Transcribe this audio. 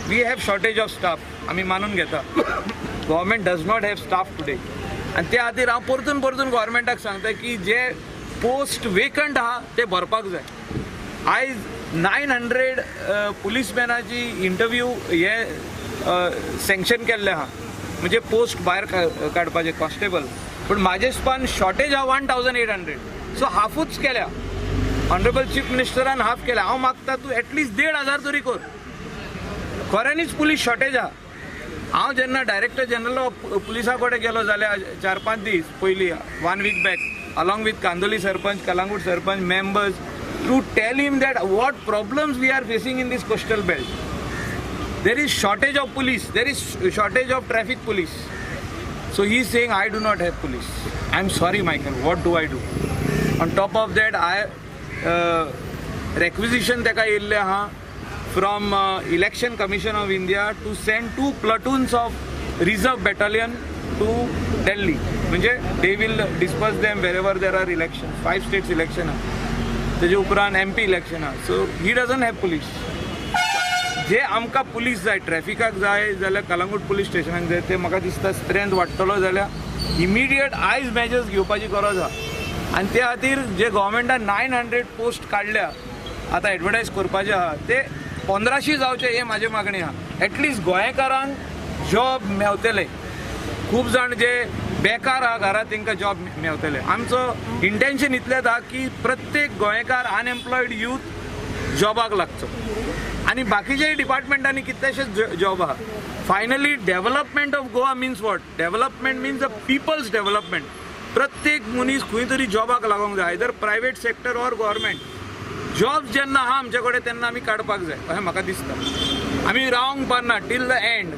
We have shortage of staff, आम्ही मानून घेता. Government does not have staff today. आणि त्या खातीर हांव परतून परतून गव्हर्मेंटाक सांगता की जे पोस्ट वेकंट आहा ते भरपाक जाय. आयज 900 पुलीसमॅनाची इंटरव्यू हे सँक्शन केल्ले आहा, म्हणजे पोस्ट भायर काडपाचे कॉन्स्टेबल. पण म्हाजे हिसपान शॉर्टेज आहा 1800. सो हाफूच केल्या. ऑनरेबल चीफ मिनिस्टरान हाफ केल्या. हांव मागता तूं एटलीस्ट 1500 तरी कर. खऱ्यांनीच पुलीस शॉर्टेज आहा. हांव जेन्ना डायरेक्टर जनरल ऑफ पुलिसा कडेन गेलो जाल्यार 4-5 दीस पयलीं 1 week back along with Kandoli Sarpanch, Kalangut Sarpanch members to tell him that what problems we are facing in this coastal belt. There is shortage of police, there is shortage of traffic police. So he is saying I do not have police. I am sorry Michael, what do I do? On top of that I requisition teka yelle ha from Election Commission of India to send 2 platoons of reserve battalion to Delhi. म्हणजे they will disperse them wherever there are elections. 5 states election आहे. तेजे उपरांत MP election आहे. So he doesn't have police. जे आमकां police जाय, ट्रॅफिकाक जाय जाल्यार कलंगूट पुलीस स्टेशनाक जाय. ते म्हाका दिसता स्ट्रेंथ वाडटलो जाल्यार इमिडिएट आयज मेजर्स घेवपाची गरज आहा. आनी त्या खातीर जे गव्हर्मेंटान 900 पोस्ट काडल्या आतां एडवर्टायज करपाचे आहा ते 1500 जावचे हे म्हाजे मागणी आहा. एटलीस्ट गोंयकारांक जॉब मेवतले. खूब जाण जे बेकार आहा घरात तांकां जॉब मेवतले. आमचो इंटेंशन इतलेंच आहा की प्रत्येक गोंयकार अनएम्प्लॉयड यूथ जॉबाक लागचो. आनी बाकीच्याय डिपार्टमेंटांनी कितलेशेच जॉब आहा. Finally development of Goa means what? Development means a people's development. प्रत्येक मनीस खंय तरी जॉबाक लागूंक जाय, either private sector or government. Job जेन्ना आहा आमचे कडेन तेन्ना आमी काडपाक जाय अशें म्हाका दिसता. आमी रावंक पारना टील द एंड.